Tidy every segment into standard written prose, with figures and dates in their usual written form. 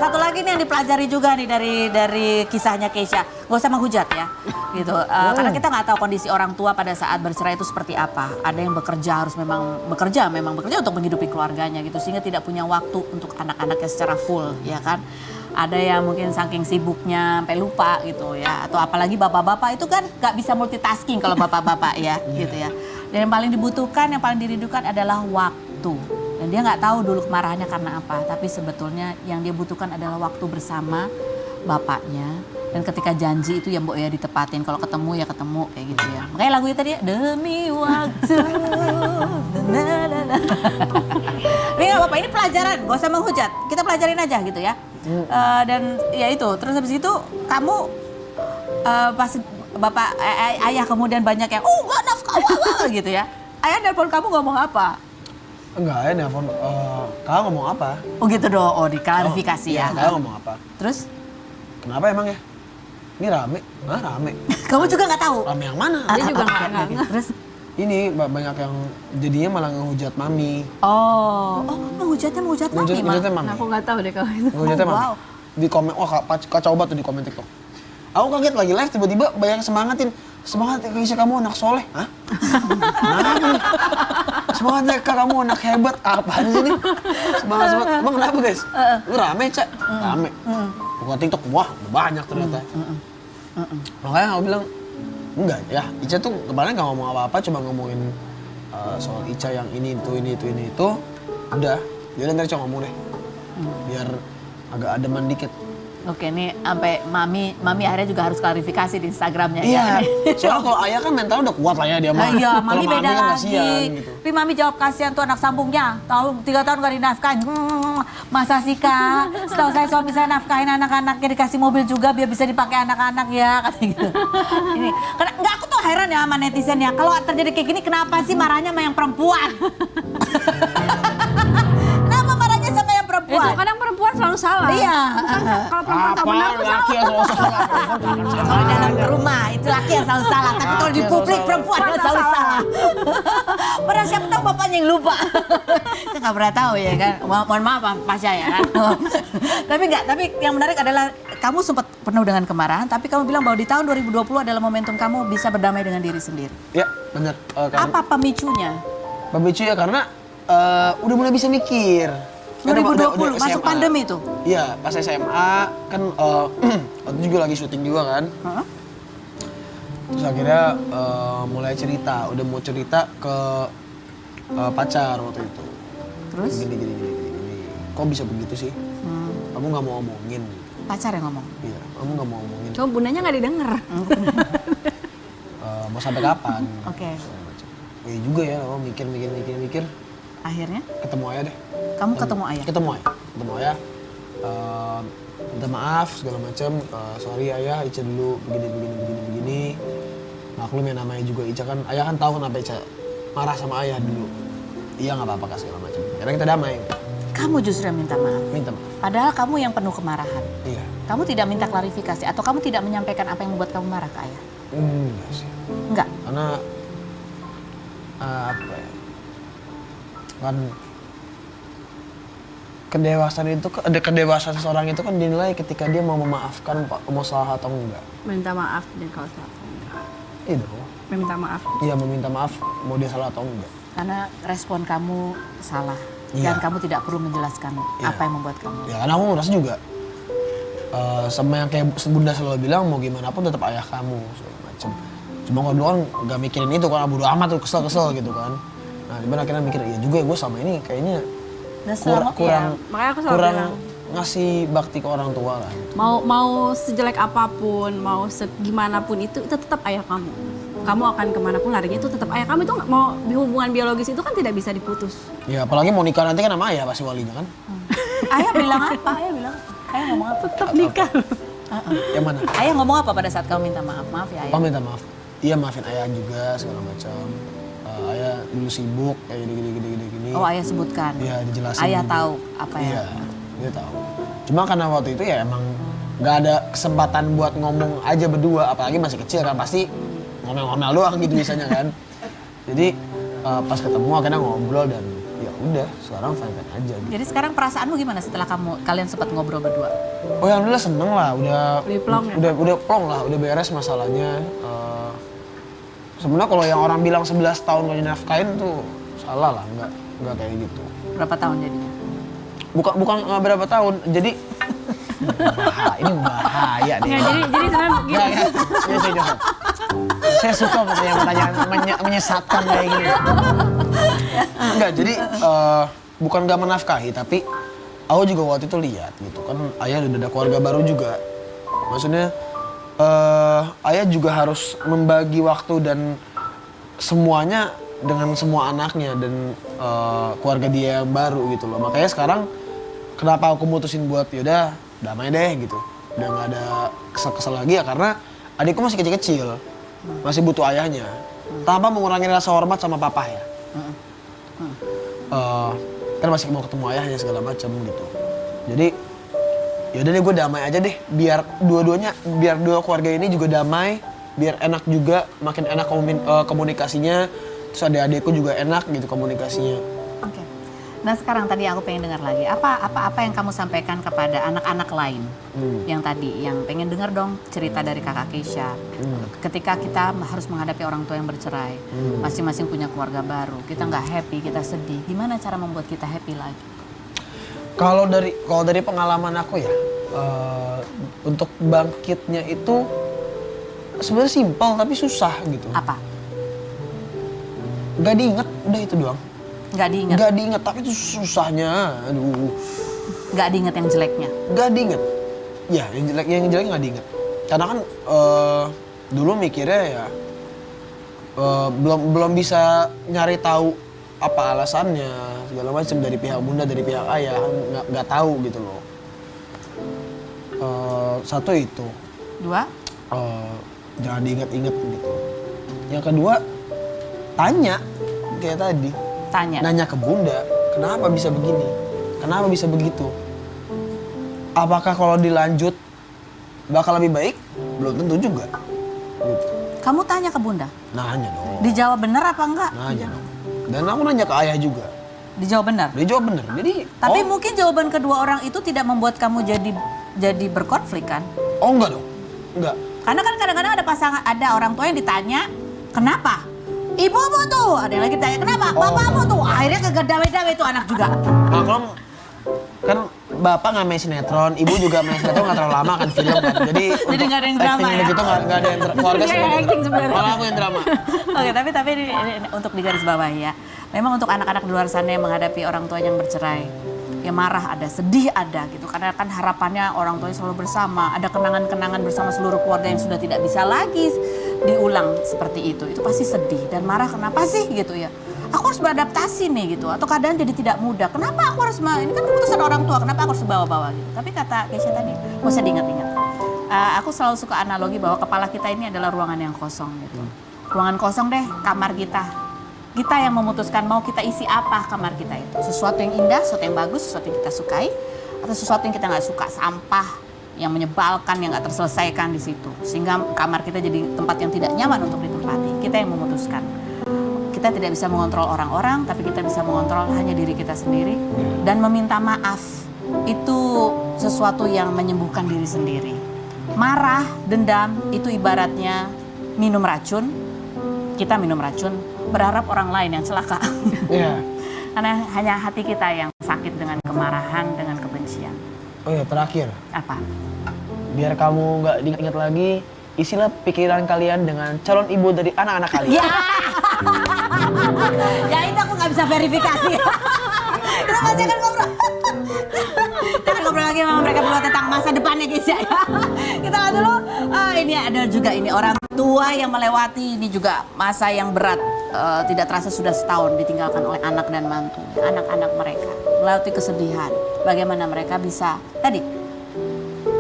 satu lagi nih yang dipelajari juga nih dari kisahnya Keisha. Gak usah menghujat ya, gitu. Karena kita nggak tahu kondisi orang tua pada saat bercerai itu seperti apa. Ada yang bekerja harus memang bekerja untuk menghidupi keluarganya gitu, sehingga tidak punya waktu untuk anak-anaknya secara full, ya kan. Ada yang mungkin saking sibuknya sampai lupa gitu ya. Atau apalagi bapak-bapak itu kan nggak bisa multitasking kalau bapak-bapak ya, gitu ya. Dan yang paling dibutuhkan, yang paling dirindukan adalah waktu. Dan dia nggak tahu dulu kemarahannya karena apa. Tapi sebetulnya yang dia butuhkan adalah waktu bersama bapaknya. Dan ketika janji itu ya Mbok ya ditepatin. Kalau ketemu ya ketemu kayak gitu ya. Makanya lagu itu tadi ya, demi waktu. Ini nggak apa-apa, ini pelajaran. Gak usah menghujat. Kita pelajarin aja gitu ya. Dan ya itu, terus habis itu kamu pas bapak ayah kemudian banyak yang nggak nafkah gitu ya. Ayah nelfon kamu ngomong apa? Enggak, ya nelfon, kakak ngomong apa? Oh gitu dong, diklarifikasi ya. Kakak ngomong apa? Terus? Kenapa emang ya? Ini rame? Hah, rame? Kamu juga nggak tahu? Rame yang mana? Dia juga nggak. Terus? Ini banyak yang jadinya malah ngehujat mami. Menghujatnya mami. Ngehujatnya mami. Aku nggak tahu deh kalau itu. Ngehujatnya mami. Wow. Di komen, kacau banget tuh di komen TikTok. Aku kaget lagi live tiba-tiba banyak yang semangatin. Semangat Keisha, kamu anak soleh. Hah? Kenapa nih? Semangatnya kamu anak hebat. Apaan sih ini? Semangat. Emang kenapa guys? Lu rame, Cak? Rame. Buka TikTok, wah banyak ternyata. Makanya aku bilang, enggak ya. Ica tuh kemarin gak ngomong apa-apa, cuma ngomongin soal Ica yang ini itu. Udah, yaudah ntar Ica ngomong deh. Biar agak ademan dikit. Oke, nih sampai mami akhirnya juga harus klarifikasi di Instagramnya Iya, ya. soalnya kalau ayah kan mental udah kuat lah ya dia mah. Iya, mami Kalau beda kan lagi. kasihan, gitu. Tapi mami jawab kasihan tuh anak sambungnya. Tahu 3 tahun gak dinafkahin. Masa sih Kak? Setahu saya suami saya nafkahin anak-anaknya, dikasih mobil juga biar bisa dipakai anak-anak ya, kata gitu. Ini, karena enggak, aku tuh heran ya sama netizen ya. Kalau terjadi kayak gini kenapa sih marahnya sama yang perempuan? Kenapa marahnya sama yang perempuan? Itu kadang perempuan selalu salah. Iya. Kalau perempuan tak benar tuh laki yang selalu salah. Kalau dalam rumah itu laki yang selalu salah, tapi kalau di publik perempuan yang selalu salah. Padahal siapa tahu bapaknya yang lupa. Kita nggak pernah tahu ya kan. Mohon maaf Pasha ya kan. Tapi yang menarik adalah kamu sempat penuh dengan kemarahan, tapi kamu bilang bahwa di tahun 2020 adalah momentum kamu bisa berdamai dengan diri sendiri. Ya, benar. Apa pemicunya? Pemicu ya karena udah mulai bisa mikir. 2020 masuk SMA. pandemi itu? Iya, pas SMA kan waktu itu juga lagi syuting juga kan. Terus akhirnya mulai cerita, udah mau cerita ke pacar waktu itu. Terus? Gini. Kok bisa begitu sih? Kamu nggak mau ngomongin? Pacar yang ngomong? Iya, kamu nggak mau ngomongin. Cuma bundanya nggak didengar. Mau sampai kapan? Oke. Iya juga ya, lo mikir. Akhirnya? Ketemu ayah deh. Kamu ketemu ayah? Ketemu ayah. Minta maaf segala macam. Sorry ayah, Ica dulu begini. Maklum ya namanya juga Ica kan. Ayah kan tahu kenapa Ica marah sama ayah dulu. Iya nggak apa-apa segala macam. Akhirnya kita damai. Kamu justru yang minta maaf. Minta maaf. Padahal kamu yang penuh kemarahan. Iya. Kamu tidak minta klarifikasi atau kamu tidak menyampaikan apa yang membuat kamu marah ke ayah? Enggak sih. Enggak. Karena apa ya? Kan kedewasaan seseorang itu kan dinilai ketika dia mau memaafkan mau salah atau enggak. Minta maaf dan kalau salah. Itu. Meminta maaf. Iya, meminta maaf mau dia salah atau enggak. Karena respon kamu salah. Iya. Dan kamu tidak perlu menjelaskan apa yang membuat kamu. Ya karena aku ngerasa juga sama yang kayak bunda selalu bilang mau gimana pun tetap ayah kamu segala macem. Cuma kalau dulu kan nggak mikirin itu kan bodo amat tuh kesel gitu kan. Nah dimana akhirnya mikir iya juga ya gue sama ini kayaknya Dan selama makanya aku selalu kurang bilang, ngasih bakti ke orang tua lah. mau sejelek apapun, mau gimana pun itu tetap ayah kamu. Kamu akan kemanapun larinya itu tetap ayah kamu. Itu mau hubungan biologis itu kan tidak bisa diputus. Ya apalagi mau nikah nanti kan sama ayah pasti walinya kan. Ayah bilang apa? Ayah ngomong apa? Tetap nikah. Yang mana? Ayah ngomong apa pada saat kamu minta maaf? Maaf ya ayah. Oh minta maaf. Iya maafin ayah juga segala macam. Ayah dulu sibuk kayak gini. Oh ayah sebutkan. Iya dijelasin. Ayah juga. tahu apa ya? Iya, dia tahu. Cuma karena waktu itu ya emang nggak ada kesempatan buat ngomong aja berdua, apalagi masih kecil kan pasti ngomel-ngomel doang gitu biasanya kan. Jadi pas ketemu akhirnya ngobrol dan ya udah sekarang fine aja gitu. Jadi sekarang perasaanmu gimana setelah kalian sempat ngobrol berdua? Oh ya alhamdulillah seneng lah, Udah plong ya? udah plong lah, udah beres masalahnya. Sebenarnya kalau yang orang bilang 11 tahun gak dinafkahin tuh salah lah, nggak kayak gitu. Berapa tahun jadinya? Bukan berapa tahun, jadi ini bahaya deh. Nggak, jadi sebenarnya Nggak, ya, saya suka pertanyaan menyesatkan kayak gini. Enggak, jadi bukan gak menafkahi, tapi aku juga waktu itu lihat gitu kan, ayah udah ada keluarga baru juga. Maksudnya ayah juga harus membagi waktu dan semuanya dengan semua anaknya dan keluarga dia yang baru gitu loh. Makanya sekarang kenapa aku mutusin buat yaudah damai deh gitu. Udah gak ada kesel-kesel lagi ya karena adikku masih kecil-kecil. Masih butuh ayahnya. Tanpa mengurangi rasa hormat sama papa ya. Kan masih mau ketemu ayahnya segala macam gitu. Jadi yaudah deh gue damai aja deh. Biar dua keluarga ini juga damai. Biar enak juga, makin enak komunikasinya. Terus adik-adikku juga enak gitu komunikasinya. Oke. Nah sekarang tadi aku pengen dengar lagi, apa yang kamu sampaikan kepada anak-anak lain yang tadi, yang pengen dengar dong cerita dari kakak Keisha. Ketika kita harus menghadapi orang tua yang bercerai, masing-masing punya keluarga baru, kita nggak happy, kita sedih. Gimana cara membuat kita happy lagi? Kalau dari pengalaman aku ya, untuk bangkitnya itu sebenarnya simpel tapi susah gitu. Apa? Gak diinget, udah itu doang. Nggak diinget? Gak diinget, tapi itu susahnya, aduh. Nggak diinget yang jeleknya? Gak diinget, ya yang jelek gak diinget. Karena kan dulu mikirnya ya belum bisa nyari tahu apa alasannya segala macam dari pihak bunda, dari pihak ayah, nggak tahu gitu loh. Satu itu. Dua? Jangan diinget-inget gitu. Yang kedua, tanya kayak tadi. Tanya. Nanya ke bunda, kenapa bisa begini? Kenapa bisa begitu? Apakah kalau dilanjut bakal lebih baik? Belum tentu juga. Gitu. Kamu tanya ke bunda? Nanya dong. Dijawab bener apa enggak? Nanya dong. Dan aku nanya ke ayah juga. Dijawab benar? Dia jawab bener. Jadi, Tapi mungkin jawaban kedua orang itu tidak membuat kamu jadi berkonflik kan? oh enggak dong. Enggak. Karena kan kadang-kadang ada orang tua yang ditanya, kenapa? Ibumu tuh, ada yang lagi tanya, kenapa? Bapakmu tuh, akhirnya kagak damai-damai tuh anak juga. Nah, kalau kan bapak nggak main sinetron, ibu juga main sinetron nggak terlalu lama kan film kan. Jadi nggak ada yang drama ya? Gitu nggak ada yang keluarga Dia yang acting sebenarnya. Malah aku yang drama. Oke, tapi ini untuk digarisbawahi ya. Memang untuk anak-anak di luar sana yang menghadapi orang tua yang bercerai, ya marah ada, sedih ada gitu. Karena kan harapannya orang tuanya selalu bersama, ada kenangan-kenangan bersama seluruh keluarga yang sudah tidak bisa lagi diulang seperti itu pasti sedih dan marah. Kenapa sih gitu ya? Aku harus beradaptasi nih gitu, atau keadaan jadi tidak mudah. Kenapa aku harus ini kan keputusan orang tua, kenapa aku harus bawa-bawa gitu. Tapi kata Keisha tadi, gak usah diingat-ingat. Aku selalu suka analogi bahwa kepala kita ini adalah ruangan yang kosong gitu. Ruangan kosong deh, kamar kita. Kita yang memutuskan mau kita isi apa kamar kita itu. Sesuatu yang indah, sesuatu yang bagus, sesuatu yang kita sukai, atau sesuatu yang kita nggak suka, sampah yang menyebalkan, yang nggak terselesaikan di situ. Sehingga kamar kita jadi tempat yang tidak nyaman untuk ditempati. Kita yang memutuskan. Kita tidak bisa mengontrol orang-orang, tapi kita bisa mengontrol hanya diri kita sendiri. Dan meminta maaf, itu sesuatu yang menyembuhkan diri sendiri. Marah, dendam, itu ibaratnya minum racun. Kita minum racun, berharap orang lain yang celaka. Iya. Karena hanya hati kita yang sakit dengan kemarahan, dengan kebencian. Oh ya terakhir, Apa? biar kamu nggak diingat lagi, isilah pikiran kalian dengan calon ibu dari anak-anak kalian. Ya! Ya itu aku nggak bisa verifikasi. Kita masih akan ngobrol. Kita akan ngobrol lagi sama mereka berdua tentang masa depannya guys ya. Kita lihat dulu. Ini ada juga ini orang tua yang melewati ini juga masa yang berat. Tidak terasa sudah setahun ditinggalkan oleh anak dan mantu. Anak-anak mereka melewati kesedihan. Bagaimana mereka bisa tadi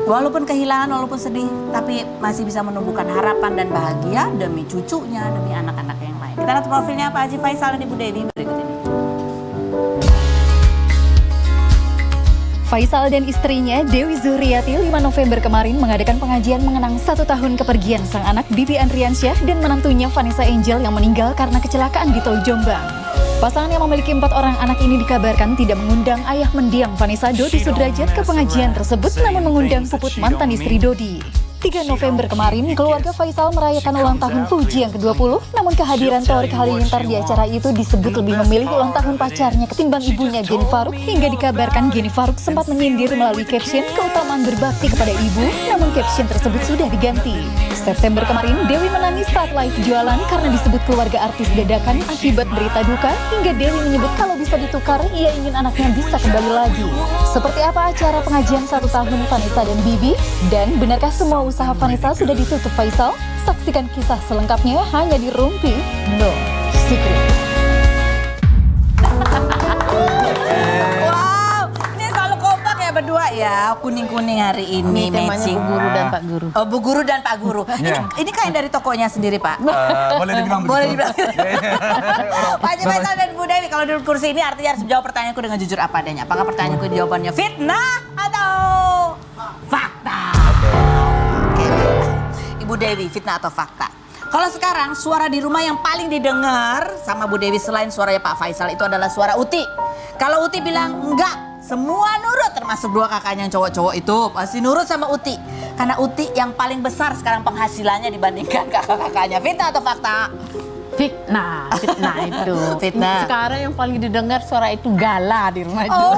walaupun kehilangan, walaupun sedih, tapi masih bisa menumbuhkan harapan dan bahagia demi cucunya, demi anak-anak yang lain. Kita lihat profilnya Pak Haji Faisal dan Ibu Dedi berikut ini. Faisal dan istrinya Dewi Zuhriati 5 November kemarin mengadakan pengajian mengenang 1 tahun kepergian sang anak Bibi Andriansyah dan menantunya Vanessa Angel yang meninggal karena kecelakaan di Tol Jombang. Pasangan yang memiliki 4 orang anak ini dikabarkan tidak mengundang ayah mendiang Vanessa Dodi Sudrajat ke pengajian tersebut, namun mengundang puput mantan istri Dodi. 3 November kemarin, keluarga Faisal merayakan ulang tahun Fuji yang ke-20, namun kehadiran Torik Halilintar di acara itu disebut lebih memilih ulang tahun pacarnya ketimbang ibunya Geni Faruk, hingga dikabarkan Geni Faruk sempat menyindir melalui caption keutamaan berbakti kepada ibu, namun caption tersebut sudah diganti. September kemarin, Dewi menangis saat live jualan karena disebut keluarga artis dadakan akibat berita duka, hingga Dewi menyebut kalau bisa ditukar, ia ingin anaknya bisa kembali lagi. Seperti apa acara pengajian 1 tahun Vanessa dan Bibi? Dan benarkah semua usaha Vanessa sudah ditutup Faisal? Saksikan kisah selengkapnya hanya di Rumpi No Secret. Wow, ini selalu kompak ya berdua ya, kuning-kuning hari ini matching. Bu Guru dan Pak Guru. Oh, Bu Guru dan Pak Guru. Iya. Ini kain dari tokonya sendiri, Pak. Boleh dibilang begitu. Boleh dibilang. Pak Haji Faisal dan Bu Dewi, kalau duduk kursi ini artinya harus menjawab pertanyaanku dengan jujur apa adanya. Apakah pertanyaanku jawabannya fitnah atau fakta? Oke. Ibu Dewi, fitnah atau fakta? Kalau sekarang suara di rumah yang paling didengar sama Bu Dewi selain suaranya Pak Faisal itu adalah suara Uti. Kalau Uti bilang enggak, semua nurut, termasuk 2 kakaknya yang cowok-cowok itu pasti nurut sama Uti. Karena Uti yang paling besar sekarang penghasilannya dibandingkan kakak-kakaknya. Fitnah atau fakta? Fitnah itu. Fitnah. Sekarang yang paling didengar suara itu Gala di rumah itu.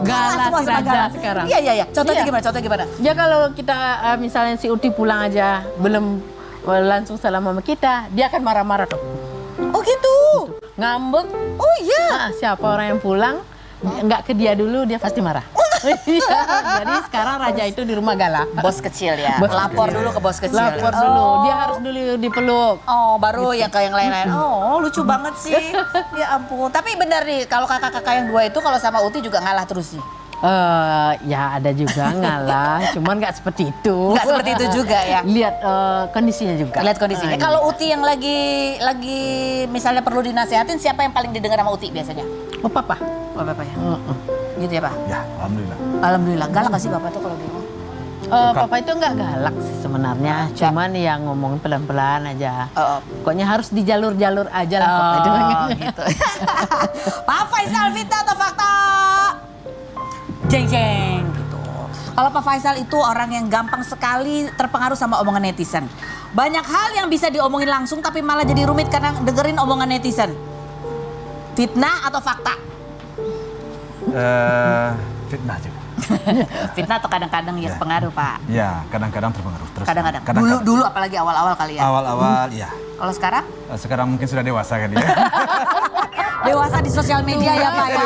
Gala semua sama Siraja sekarang. Iya. Contohnya Iya. gimana? Contohnya gimana? Ya kalau kita misalnya si Uti pulang aja belum langsung salam sama kita, dia akan marah-marah tuh. Oh gitu. Ngambek. Oh iya. Nah, siapa orang yang pulang nggak ke dia dulu, dia pasti marah. Iya, jadi sekarang raja itu di rumah Gala. Bos kecil ya. Bos Lapor kecil. dulu ke bos kecil. Lapor dulu, dia harus dulu dipeluk. Oh, baru yang ke yang lain-lain. Oh, lucu banget sih. Ya ampun. Tapi benar nih, kalau kakak-kakak yang 2 itu kalau sama Uti juga ngalah terus sih. Ya ada juga ngalah, cuman nggak seperti itu. Nggak seperti itu juga ya. Lihat kondisinya juga. Lihat kondisinya. Kalau Uti yang lagi misalnya perlu dinasehatin, siapa yang paling didengar sama Uti biasanya? Oh papa. Oh, Bapak ya. Gitu ya, Pak? Ya, alhamdulillah. Alhamdulillah. Galak gak sih Bapak tuh kalau di rumah? Papa itu nggak galak sih sebenarnya, cuman yang ngomong pelan-pelan aja. Pokoknya harus di jalur-jalur aja lah Papa itu. Gitu. Pak Faisal, fitnah atau fakta? Jeng-jeng gitu. Kalau Pak Faisal itu orang yang gampang sekali terpengaruh sama omongan netizen. Banyak hal yang bisa diomongin langsung tapi malah jadi rumit karena dengerin omongan netizen. Fitnah atau fakta? Fitnah juga. Fitnah atau kadang-kadang ya pengaruh Pak? Ya, kadang-kadang terpengaruh terus. Kadang-kadang. Kadang-kadang. Dulu apalagi awal-awal kali ya? Awal-awal, ya. Kalau sekarang? Sekarang mungkin sudah dewasa kan ya. Dewasa di sosial media ya Pak ya.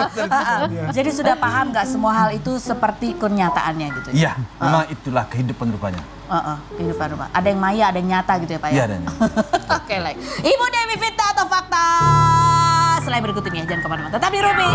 Jadi sudah paham nggak semua hal itu seperti kenyataannya gitu ya? Iya, memang itulah kehidupan rupanya. Kehidupan rumah. Ada yang maya, ada yang nyata gitu ya Pak ya? Iya, ada yang nyata. Oke, like. Ibu Dewi, fitnah atau fakta? Selain berikut ini ya, jangan kemana-mana. Tetap di Rumpi.